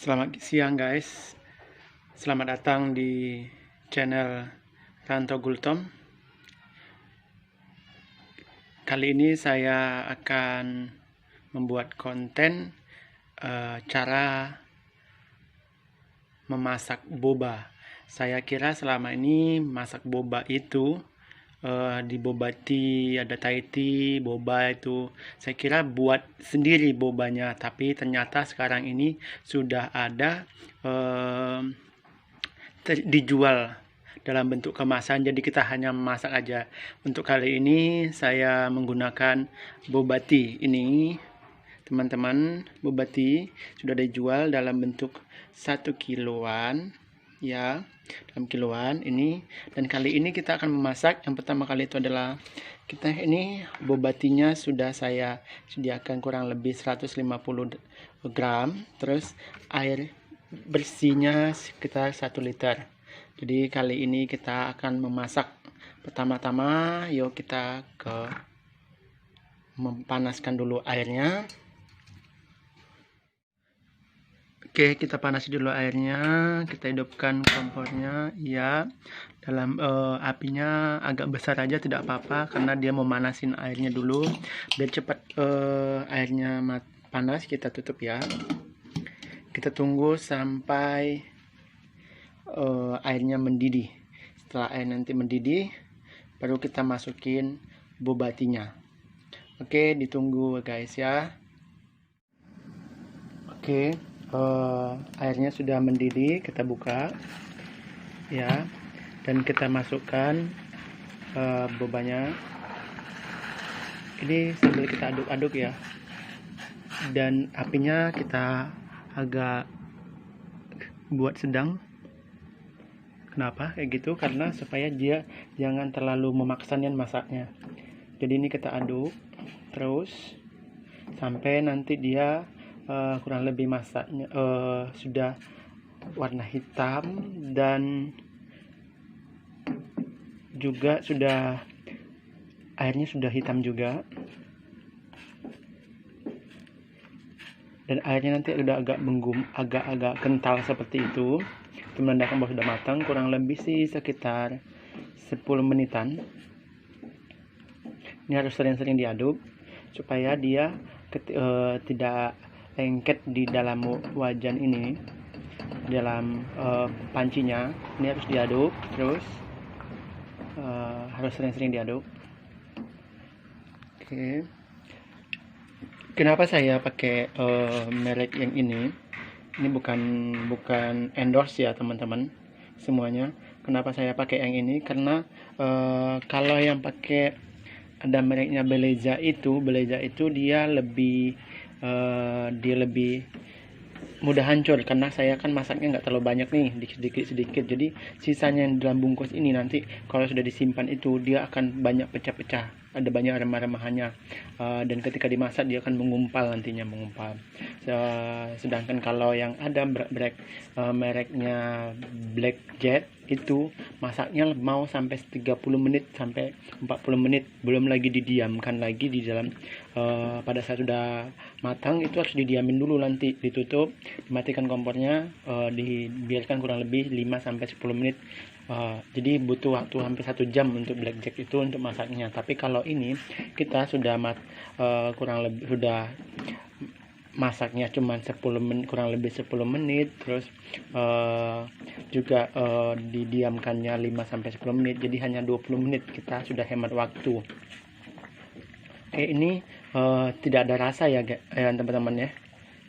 Selamat siang guys, selamat datang di channel Ranto Gultom. Kali ini saya akan membuat konten cara memasak boba. Saya kira selama ini masak boba itu di boba tea, ada Thai tea, boba itu saya kira buat sendiri bobanya, tapi ternyata sekarang ini sudah ada dijual dalam bentuk kemasan, jadi kita hanya memasak aja. Untuk kali ini saya menggunakan boba tea ini, teman-teman. Boba tea sudah dijual dalam bentuk 1 kiloan ya, dalam kiloan ini. Dan kali ini kita akan memasak. Yang pertama kali itu adalah kita ini boba tea-nya sudah saya sediakan kurang lebih 150 gram, terus air bersihnya sekitar 1 liter. Jadi kali ini kita akan memasak. Pertama-tama yuk kita memanaskan dulu airnya. Oke, kita panasi dulu airnya, kita hidupkan kompornya ya. Dalam apinya agak besar aja tidak apa-apa, karena dia memanasin airnya dulu biar cepat airnya panas. Kita tutup ya. Kita tunggu sampai airnya mendidih. Setelah air nanti mendidih, baru kita masukin boba tea-nya. Oke, ditunggu guys ya. Oke, airnya sudah mendidih, kita buka ya, dan kita masukkan bobanya. Ini sambil kita aduk-aduk ya, dan apinya kita agak buat sedang. Kenapa kayak gitu? Karena supaya dia jangan terlalu memaksakan masaknya. Jadi ini kita aduk terus sampai nanti dia kurang lebih masaknya sudah warna hitam, dan juga sudah airnya sudah hitam juga, dan airnya nanti udah agak agak kental seperti itu menandakan bahwa sudah matang. Kurang lebih sih sekitar 10 menitan. Ini harus sering-sering diaduk supaya dia tidak lengket di dalam wajan ini, dalam pancinya. Ini harus diaduk terus, harus sering-sering diaduk. Oke. Kenapa saya pakai merek yang ini? Ini bukan endorse ya teman-teman semuanya. Kenapa saya pakai yang ini? Karena kalau yang pakai ada mereknya Beleza itu dia lebih mudah hancur, karena saya kan masaknya nggak terlalu banyak nih, sedikit. Jadi sisanya yang dalam bungkus ini nanti kalau sudah disimpan itu dia akan banyak pecah-pecah, ada banyak remah-remahannya, dan ketika dimasak dia akan mengumpal. Sedangkan kalau yang ada mereknya Black Jet itu masaknya mau sampai 30 menit sampai 40 menit, belum lagi didiamkan lagi di dalam pada saat sudah matang itu harus didiamin dulu, nanti ditutup, dimatikan kompornya, dibiarkan kurang lebih 5 sampai 10 menit. Jadi butuh waktu hampir 1 jam untuk blackjack itu untuk masaknya. Tapi kalau ini kita sudah kurang lebih sudah masaknya cuma 10 menit, kurang lebih 10 menit, terus juga didiamkannya 5 sampai 10 menit, jadi hanya 20 menit kita sudah hemat waktu. Oke, ini tidak ada rasa ya teman-teman ya.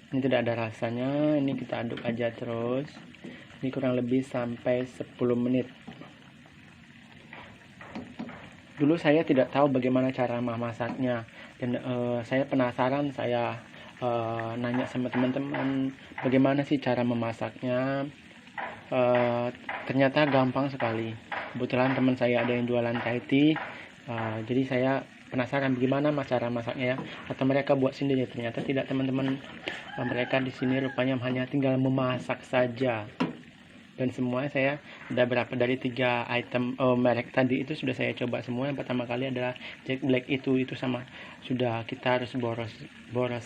Ini tidak ada rasanya. Ini kita aduk aja terus. Ini kurang lebih sampai 10 menit. Dulu saya tidak tahu bagaimana cara memasaknya, dan saya penasaran. Saya nanya sama teman-teman bagaimana sih cara memasaknya. Ternyata gampang sekali. Kebetulan teman saya ada yang jualan Thai tea, jadi saya penasaran bagaimana cara masaknya ya, atau mereka buat sendiri. Ternyata tidak teman-teman, mereka di sini rupanya hanya tinggal memasak saja. Dan semua saya ada berapa dari 3 item merek tadi itu sudah saya coba semua. Yang pertama kali adalah Jack Black itu sama, sudah kita harus boros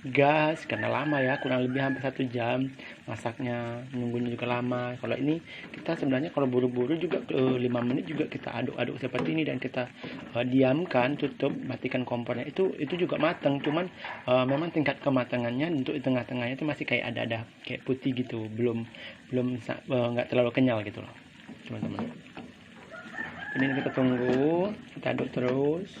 gas karena lama ya, kurang lebih hampir 1 jam masaknya, nunggunya juga lama. Kalau ini kita sebenarnya kalau buru-buru juga 5 menit juga kita aduk-aduk seperti ini dan kita diamkan, tutup, matikan kompornya, itu juga matang. Cuman memang tingkat kematangannya untuk di tengah-tengahnya itu masih kayak ada kayak putih gitu, belum nggak terlalu kenyal gitu loh teman-teman. Ini kita tunggu, kita aduk terus.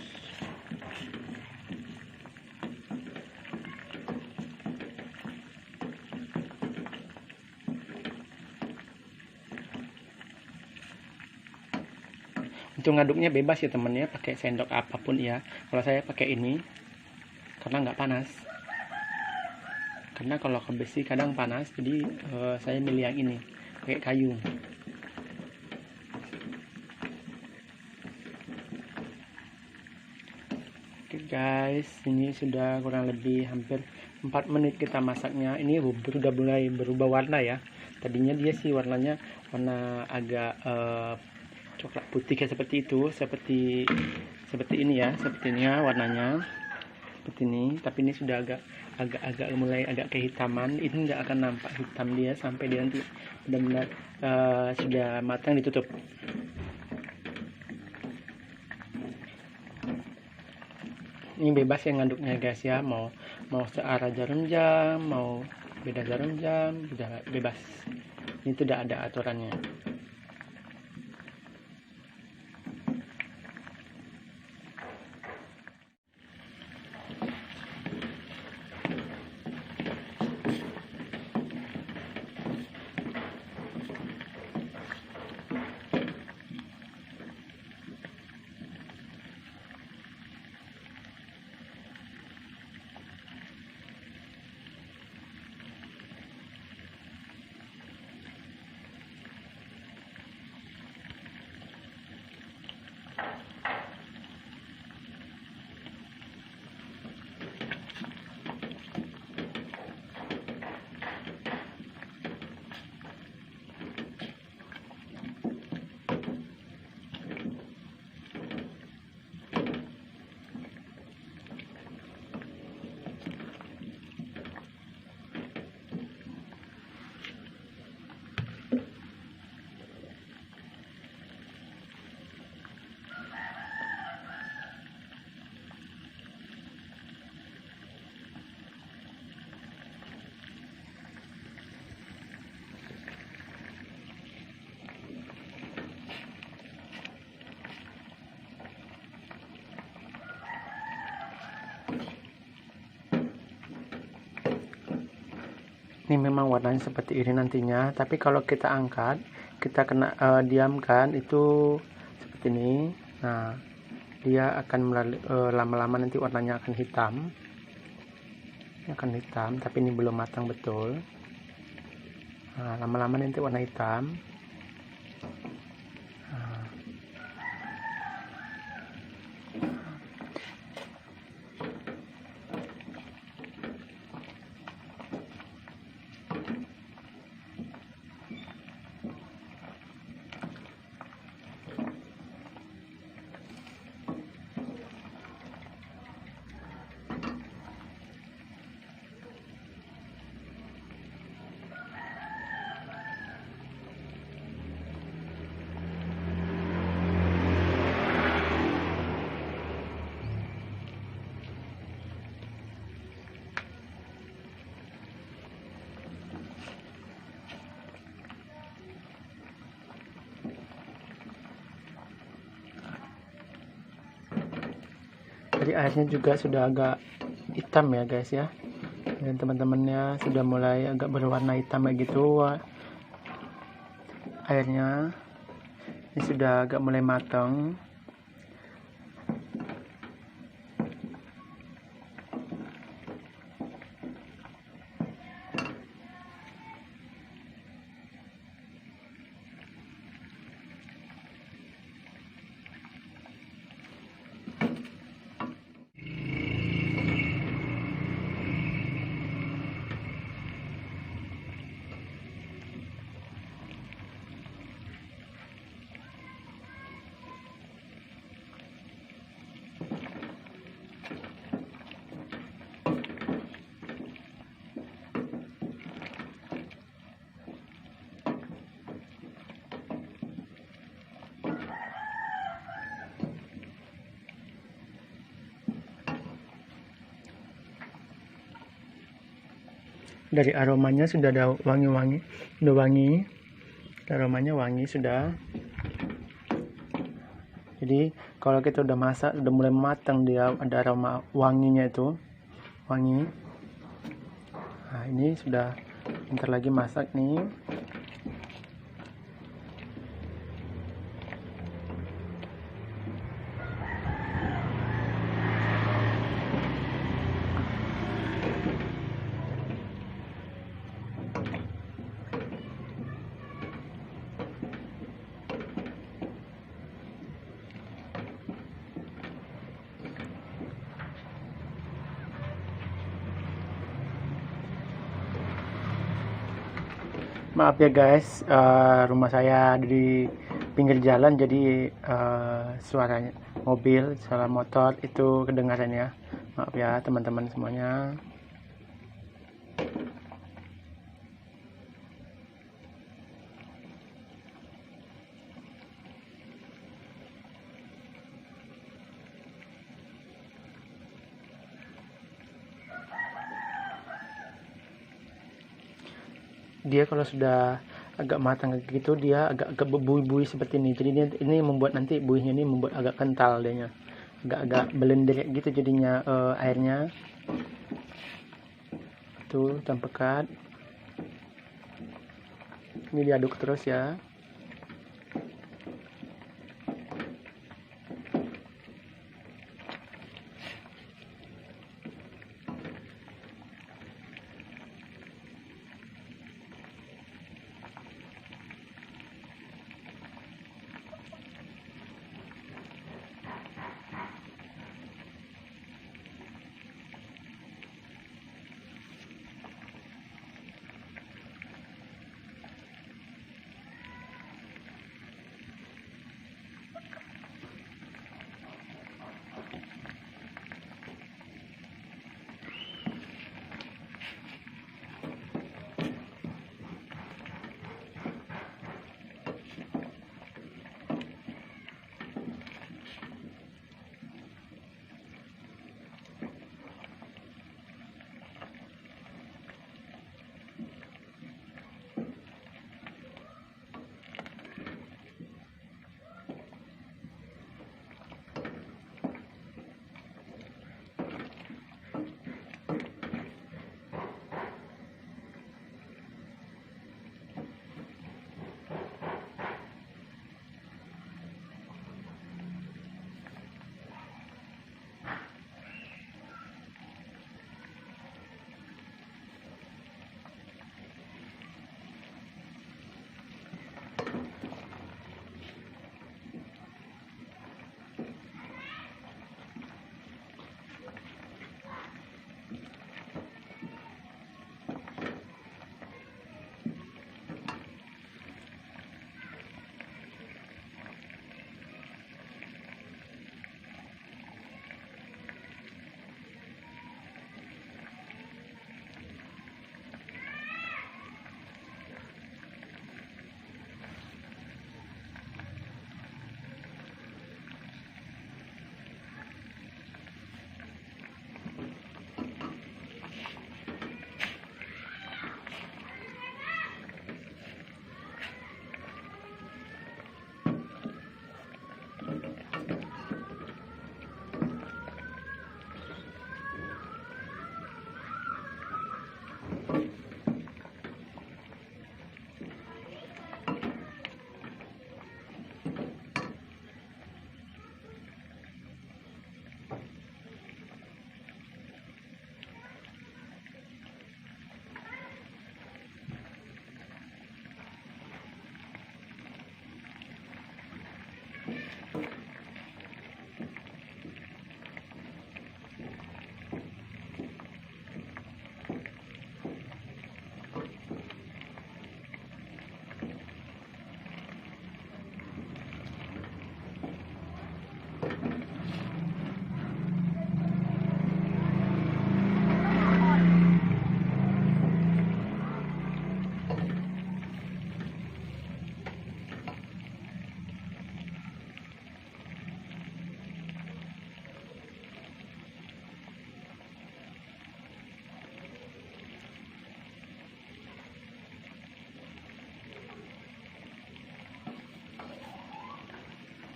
Untuk ngaduknya bebas ya temennya, pakai sendok apapun ya. Kalau saya pakai ini karena nggak panas. Karena kalau ke besi kadang panas, jadi saya milih yang ini, pakai kayu. Oke guys, ini sudah kurang lebih hampir 4 menit kita masaknya. Ini sudah mulai berubah warna ya. Tadinya dia sih warnanya warna agak coklat putih kayak seperti itu, seperti ini ya, seperti ini ya warnanya, seperti ini. Tapi ini sudah agak mulai agak kehitaman. Ini nggak akan nampak hitam dia sampai dia nanti benar-benar sudah matang, ditutup. Ini bebas yang ngaduknya guys ya, mau searah jarum jam, mau beda jarum jam, udah bebas. Ini tidak ada aturannya. Ini memang warnanya seperti ini nantinya, tapi kalau kita angkat, kita kena diamkan itu seperti ini. Nah, dia akan lama-lama nanti warnanya akan hitam. Tapi ini belum matang betul. Nah, lama-lama nanti warna hitam. Jadi airnya juga sudah agak hitam ya guys ya, dan teman-temannya sudah mulai agak berwarna hitam kayak gitu. Airnya ini sudah agak mulai matang. Dari aromanya sudah ada wangi-wangi, udah wangi, aromanya wangi sudah. Jadi kalau kita udah masak, udah mulai matang, dia ada aroma wanginya itu, wangi. Nah ini sudah bentar lagi masak nih. Maaf ya guys, rumah saya di pinggir jalan, jadi suaranya mobil, suara motor itu kedengaran ya. Maaf ya teman-teman semuanya. Dia kalau sudah agak matang gitu, dia agak berbuih-buih seperti ini. Jadi ini membuat nanti buihnya ini membuat agak kental dianya, agak blender gitu jadinya airnya. Tuh pekat. Ini diaduk terus ya.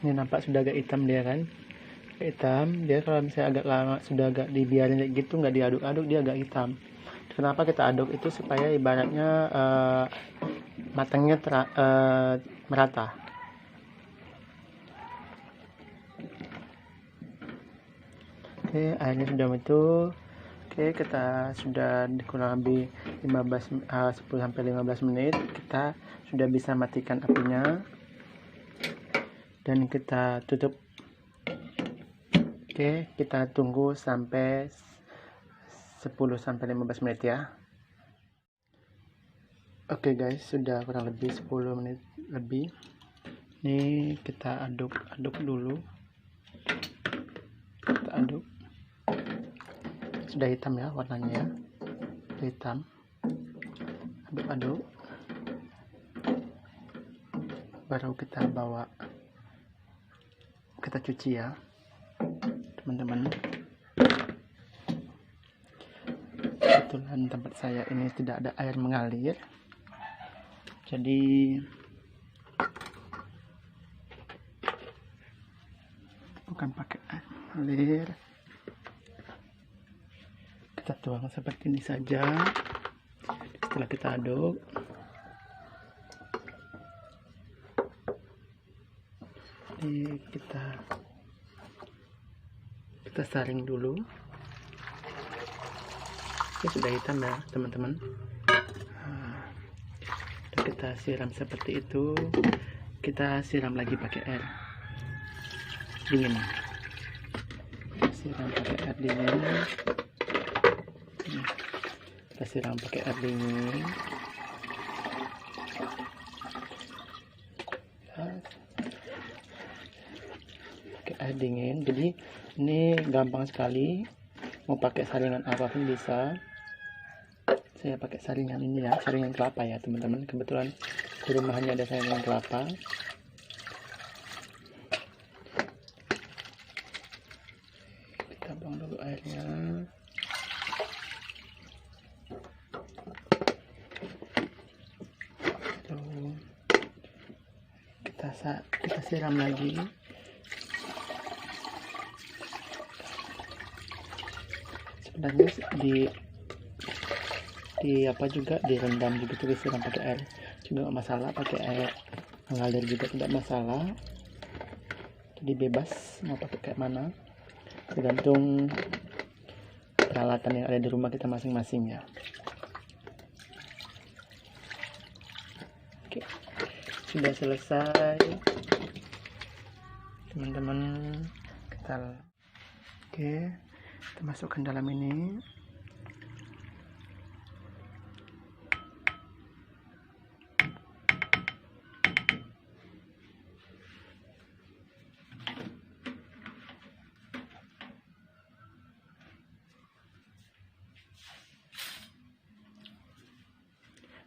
Ini nampak sudah agak hitam dia kan, hitam. Dia kalau misalnya agak lama, sudah agak dibiarin kayak gitu, nggak diaduk-aduk, dia agak hitam. Kenapa kita aduk itu supaya ibaratnya matangnya merata. Oke, airnya sudah betul. Oke, kita sudah kurang lebih 10-15 menit. Kita sudah bisa matikan apinya dan kita tutup. Oke, kita tunggu sampai 10-15 menit ya. Oke guys, sudah kurang lebih 10 menit lebih. Ini kita aduk dulu. Kita aduk. Sudah hitam ya warnanya ya. Sudah hitam. Aduk-aduk. Baru kita bawa, kita cuci ya teman-teman. Kebetulan tempat saya ini tidak ada air mengalir, jadi bukan pakai air mengalir. Kita tuang seperti ini saja. Setelah kita aduk, ini kita saring dulu. Ini sudah hitam ya teman-teman. Kita siram seperti itu. Kita siram lagi pakai air dingin. Siram pakai air dingin. Kita siram pakai air dingin. Pakai air dingin. Jadi ini gampang sekali. Mau pakai saringan apapun bisa. Saya pakai saringan ini ya, saringan kelapa ya teman-teman. Kebetulan di rumahnya ada saringan kelapa. Kita buang dulu airnya. Tuh. Kita siram lagi. Sebenarnya di apa juga direndam juga, tuh disiram pakai air juga nggak masalah, pakai air mengalir juga tidak masalah. Jadi bebas mau pakai kayak mana, tergantung peralatan yang ada di rumah kita masing-masing ya. Oke, sudah selesai teman-teman. Oke, kita masukkan dalam ini.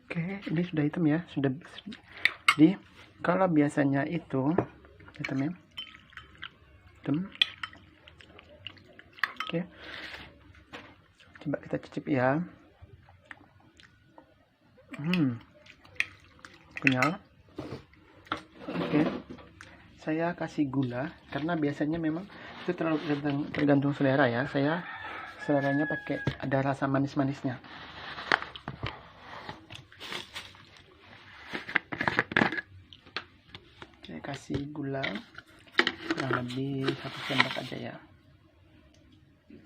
Oke, ini sudah hitam ya, sudah. Jadi kalau biasanya itu hitam ya, hitam. Oke, coba kita cicip ya. Kenyal. Oke, saya kasih gula karena biasanya memang itu terlalu tergantung selera ya. Saya seleranya pakai ada rasa manis-manisnya. Saya kasih gula kurang lebih 1 sendok aja ya,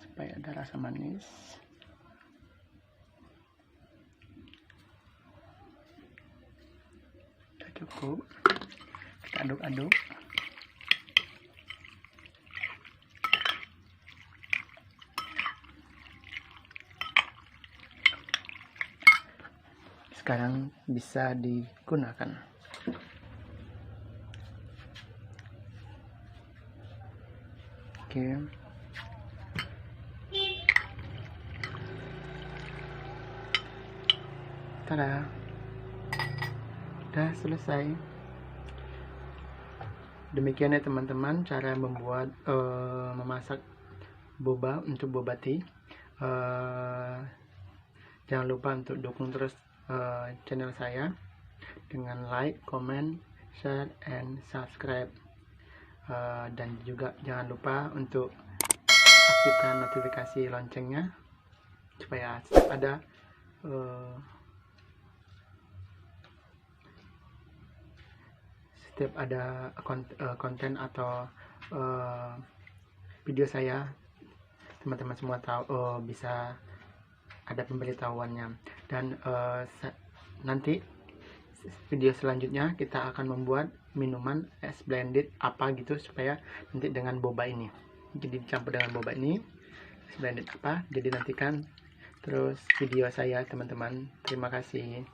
supaya ada rasa manis. Sudah cukup. Kita aduk-aduk. Sekarang bisa digunakan. Oke. Tada. Udah selesai. Demikian ya teman-teman cara membuat memasak boba untuk boba tea. Jangan lupa untuk dukung terus channel saya dengan like, comment, share, and subscribe. dan juga jangan lupa untuk aktifkan notifikasi loncengnya supaya setiap ada konten atau video saya, teman-teman semua tahu, bisa ada pemberitahuannya. Dan nanti video selanjutnya kita akan membuat minuman es blended apa gitu, supaya nanti dengan boba ini, jadi dicampur dengan boba ini, es blended apa. Jadi nantikan terus video saya teman-teman. Terima kasih.